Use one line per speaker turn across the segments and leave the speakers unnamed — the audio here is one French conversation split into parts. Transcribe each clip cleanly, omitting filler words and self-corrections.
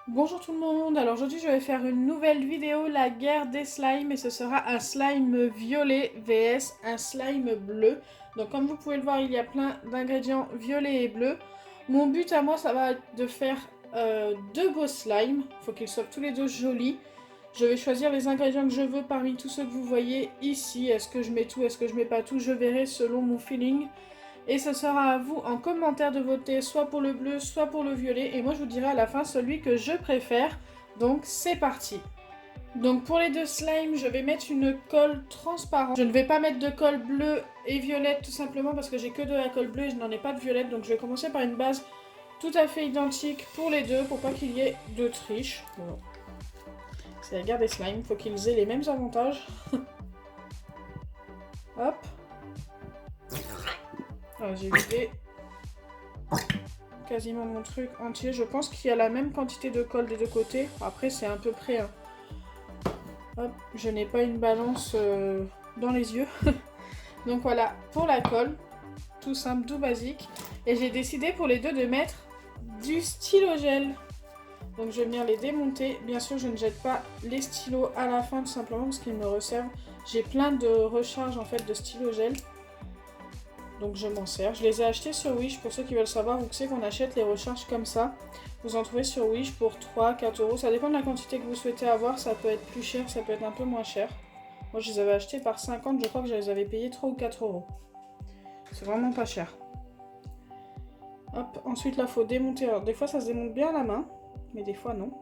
Bonjour tout le monde, alors aujourd'hui je vais faire une nouvelle vidéo, la guerre des slimes, et ce sera un slime violet vs un slime bleu. Donc comme vous pouvez le voir, il y a plein d'ingrédients violets et bleus. Mon but à moi, ça va être de faire deux beaux slimes, il faut qu'ils soient tous les deux jolis. Je vais choisir les ingrédients que je veux parmi tous ceux que vous voyez ici. Est-ce que je mets tout, est-ce que je mets pas tout, je verrai selon mon feeling. Et ce sera à vous en commentaire de voter soit pour le bleu, soit pour le violet. Et moi je vous dirai à la fin celui que je préfère. Donc c'est parti. Donc pour les deux slimes, je vais mettre une colle transparente. Je ne vais pas mettre de colle bleue et violette tout simplement parce que j'ai que de la colle bleue et je n'en ai pas de violette. Donc je vais commencer par une base tout à fait identique pour les deux pour pas qu'il y ait de triche. Bon. C'est la guerre des slimes, il faut qu'ils aient les mêmes avantages. Hop. Alors, j'ai vidé quasiment mon truc entier. Je pense qu'il y a la même quantité de colle des deux côtés. Après, c'est à peu près. Hein. Hop, je n'ai pas une balance dans les yeux. Donc voilà, pour la colle, tout simple, tout basique. Et j'ai décidé pour les deux de mettre du stylo gel. Donc je vais venir les démonter. Bien sûr, je ne jette pas les stylos à la fin, tout simplement parce qu'ils me resservent. J'ai plein de recharges en fait de stylo gel. Donc je m'en sers. Je les ai achetés sur Wish pour ceux qui veulent savoir où c'est qu'on achète les recharges comme ça. Vous en trouvez sur Wish pour 3-4 euros. Ça dépend de la quantité que vous souhaitez avoir. Ça peut être plus cher, ça peut être un peu moins cher. Moi je les avais achetés par 50. Je crois que je les avais payés 3 ou 4 euros. C'est vraiment pas cher. Hop, ensuite là faut démonter. Alors des fois ça se démonte bien à la main. Mais des fois non.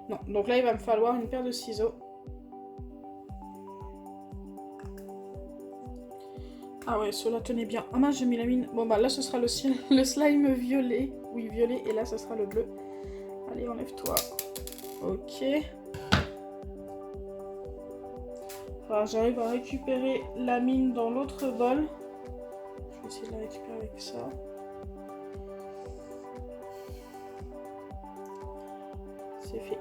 Non, donc là il va me falloir une paire de ciseaux. Ah ouais, cela tenait bien. Ah mince, j'ai mis la mine. Bon bah là ce sera le slime violet. Oui, violet. Et là ce sera le bleu. Allez, enlève-toi. Ok. Alors j'arrive à récupérer la mine dans l'autre bol. Je vais essayer de la récupérer avec ça. C'est fait.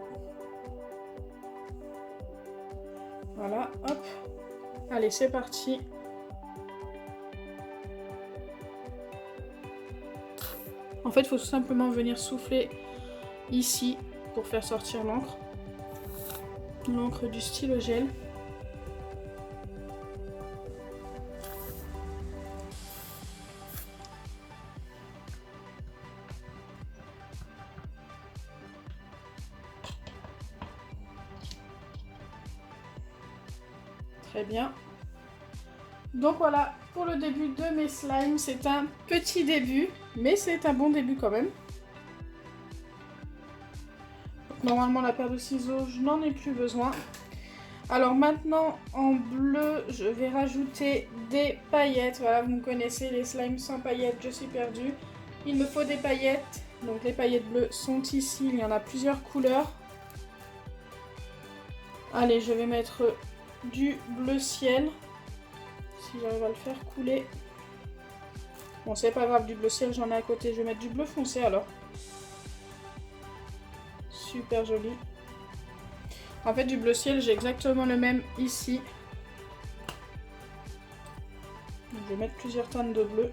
Voilà, hop. Allez, c'est parti. En fait, il faut tout simplement venir souffler ici pour faire sortir l'encre. L'encre du stylo gel. Très bien. Donc voilà, pour le début de mes slimes, c'est un petit début, mais c'est un bon début quand même. Normalement, la paire de ciseaux, je n'en ai plus besoin. Alors maintenant, en bleu, je vais rajouter des paillettes. Voilà, vous me connaissez, les slimes sans paillettes, je suis perdue. Il me faut des paillettes. Donc les paillettes bleues sont ici, il y en a plusieurs couleurs. Allez, je vais mettre du bleu ciel. Si j'arrive à le faire couler. Bon, c'est pas grave, du bleu ciel, j'en ai à côté. Je vais mettre du bleu foncé alors. Super joli. En fait, du bleu ciel, j'ai exactement le même ici. Donc, je vais mettre plusieurs teintes de bleu.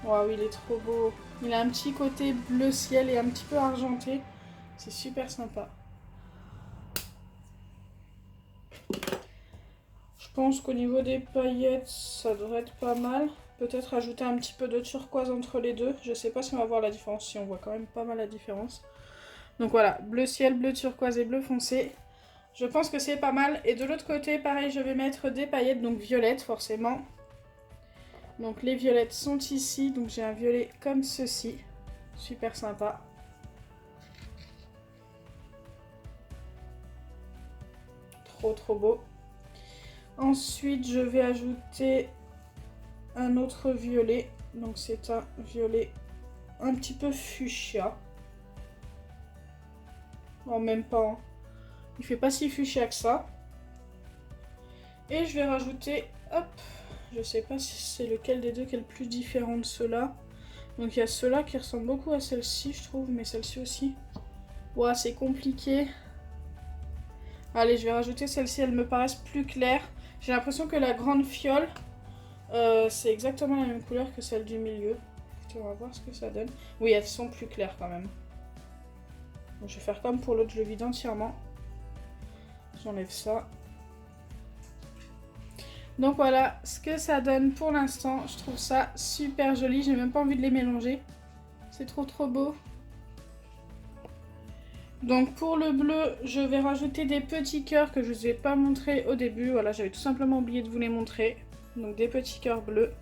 Waouh, il est trop beau. Il a un petit côté bleu ciel et un petit peu argenté. C'est super sympa. Je pense qu'au niveau des paillettes, ça devrait être pas mal. Peut-être ajouter un petit peu de turquoise entre les deux. Je sais pas si on va voir la différence. Si on voit quand même pas mal la différence. Donc voilà, bleu ciel, bleu turquoise et bleu foncé. Je pense que c'est pas mal. Et de l'autre côté, pareil, je vais mettre des paillettes, donc violettes forcément. Donc les violettes sont ici. Donc j'ai un violet comme ceci. Super sympa. Trop trop beau. Ensuite, je vais ajouter un autre violet. Donc c'est un violet un petit peu fuchsia. Non, même pas. Hein. Il fait pas si fuchsia que ça. Et je vais rajouter, hop, je sais pas si c'est lequel des deux qui est le plus différent de ceux-là. Donc il y a ceux-là qui ressemblent beaucoup à celle-ci, je trouve, mais celle-ci aussi. Ouah, c'est compliqué. Allez, je vais rajouter celle-ci, elles me paraissent plus claires. J'ai l'impression que la grande fiole, c'est exactement la même couleur que celle du milieu. Écoutez, on va voir ce que ça donne. Oui, elles sont plus claires quand même. Donc, je vais faire comme pour l'autre, je le vide entièrement. J'enlève ça. Donc voilà ce que ça donne pour l'instant. Je trouve ça super joli. J'ai même pas envie de les mélanger. C'est trop beau. Donc pour le bleu, je vais rajouter des petits cœurs que je ne vous ai pas montré au début. Voilà, j'avais tout simplement oublié de vous les montrer. Donc des petits cœurs bleus.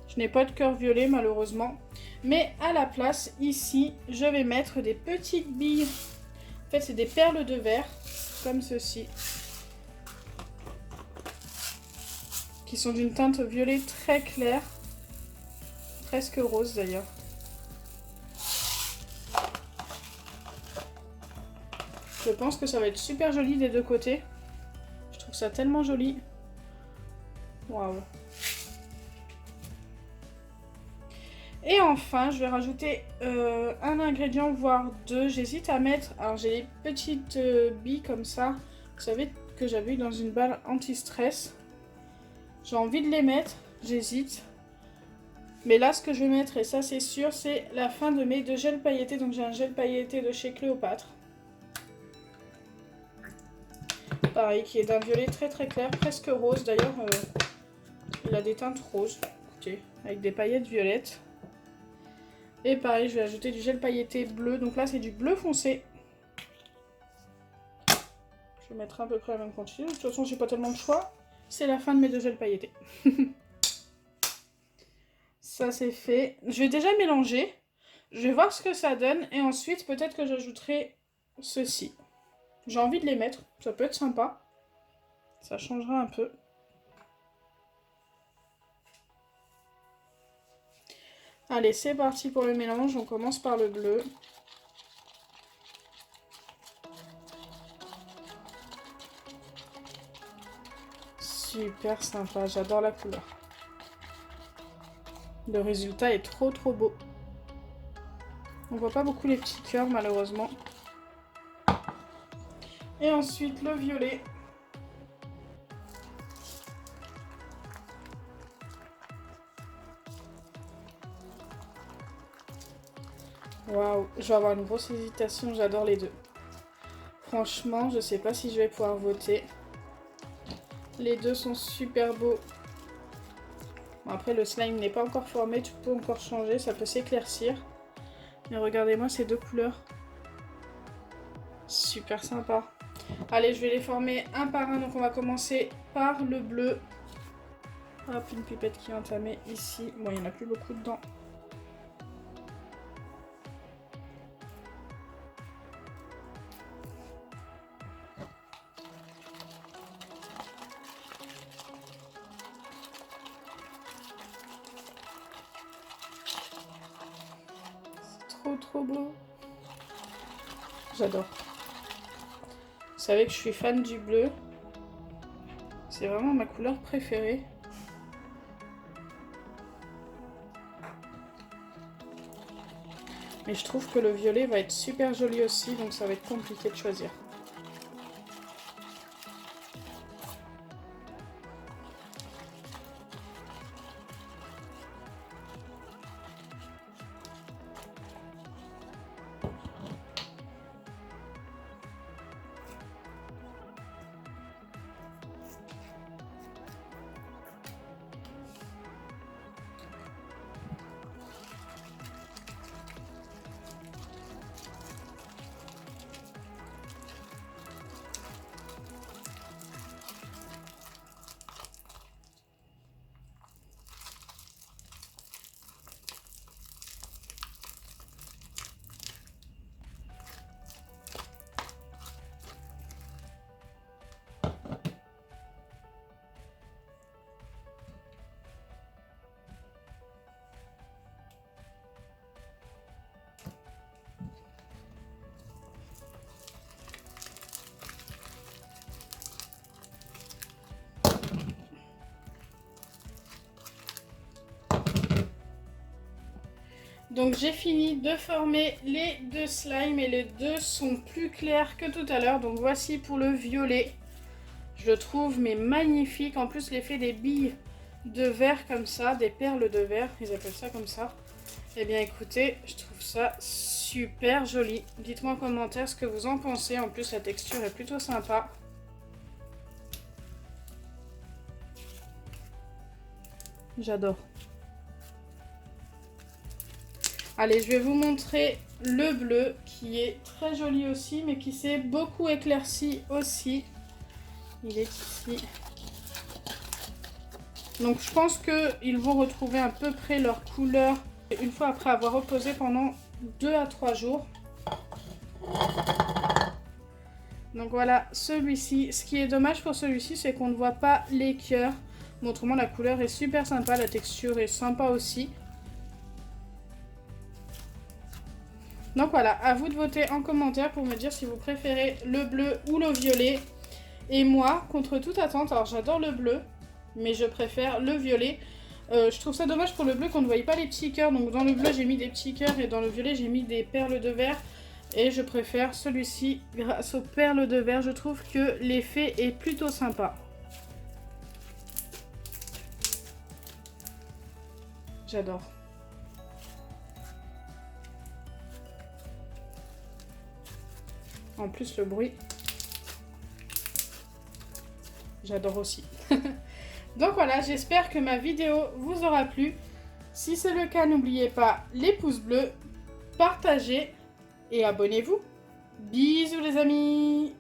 Je n'ai pas de cœur violet malheureusement. Mais à la place, ici, je vais mettre des petites billes. En fait, c'est des perles de verre, comme ceci. Qui sont d'une teinte violet très claire. Presque rose d'ailleurs. Je pense que ça va être super joli des deux côtés. Je trouve ça tellement joli. Waouh. Et enfin, je vais rajouter un ingrédient, voire deux. J'hésite à mettre... Alors, j'ai des petites billes comme ça. Vous savez que j'avais eu dans une balle anti-stress. J'ai envie de les mettre. J'hésite. Mais là, ce que je vais mettre, et ça c'est sûr, c'est la fin de mes deux gels pailletés. Donc, j'ai un gel pailleté de chez Cléopâtre. Pareil, qui est d'un violet très clair, presque rose. D'ailleurs, il a des teintes roses. Écoutez, avec des paillettes violettes. Et pareil, je vais ajouter du gel pailleté bleu. Donc là, c'est du bleu foncé. Je vais mettre à peu près la même quantité. De toute façon, j'ai pas tellement de choix. C'est la fin de mes deux gels pailletés. Ça, c'est fait. Je vais déjà mélanger. Je vais voir ce que ça donne. Et ensuite, peut-être que j'ajouterai ceci. J'ai envie de les mettre. Ça peut être sympa. Ça changera un peu. Allez, c'est parti pour le mélange. On commence par le bleu. Super sympa, j'adore la couleur. Le résultat est trop beau. On voit pas beaucoup les petits cœurs malheureusement. Et ensuite le violet. Waouh, je vais avoir une grosse hésitation, j'adore les deux. Franchement, je sais pas si je vais pouvoir voter. Les deux sont super beaux. Bon, après, le slime n'est pas encore formé, tu peux encore changer, ça peut s'éclaircir. Mais regardez-moi ces deux couleurs. Super sympa. Allez, je vais les former un par un. Donc, on va commencer par le bleu. Hop, une pipette qui est entamée ici. Bon, il n'y en a plus beaucoup dedans. Trop beau. J'adore. Vous savez que je suis fan du bleu. C'est vraiment ma couleur préférée. Mais je trouve que le violet va être super joli aussi, donc ça va être compliqué de choisir. Donc j'ai fini de former les deux slimes et les deux sont plus clairs que tout à l'heure. Donc voici pour le violet. Je le trouve mais magnifique. En plus l'effet des billes de verre comme ça, des perles de verre, ils appellent ça comme ça. Eh bien écoutez, je trouve ça super joli. Dites-moi en commentaire ce que vous en pensez. En plus la texture est plutôt sympa. J'adore. Allez, je vais vous montrer le bleu qui est très joli aussi, mais qui s'est beaucoup éclairci aussi. Il est ici. Donc je pense qu'ils vont retrouver à peu près leur couleur une fois après avoir reposé pendant 2 à 3 jours. Donc voilà, celui-ci. Ce qui est dommage pour celui-ci, c'est qu'on ne voit pas les cœurs. Mais autrement, la couleur est super sympa, la texture est sympa aussi. Donc voilà, à vous de voter en commentaire pour me dire si vous préférez le bleu ou le violet. Et moi, contre toute attente, alors j'adore le bleu, mais je préfère le violet. Je trouve ça dommage pour le bleu qu'on ne voyait pas les petits cœurs. Donc dans le bleu, j'ai mis des petits cœurs et dans le violet, j'ai mis des perles de verre. Et je préfère celui-ci grâce aux perles de verre. Je trouve que l'effet est plutôt sympa. J'adore. En plus, le bruit, j'adore aussi. Donc voilà, j'espère que ma vidéo vous aura plu. Si c'est le cas, n'oubliez pas les pouces bleus, partagez et abonnez-vous. Bisous les amis!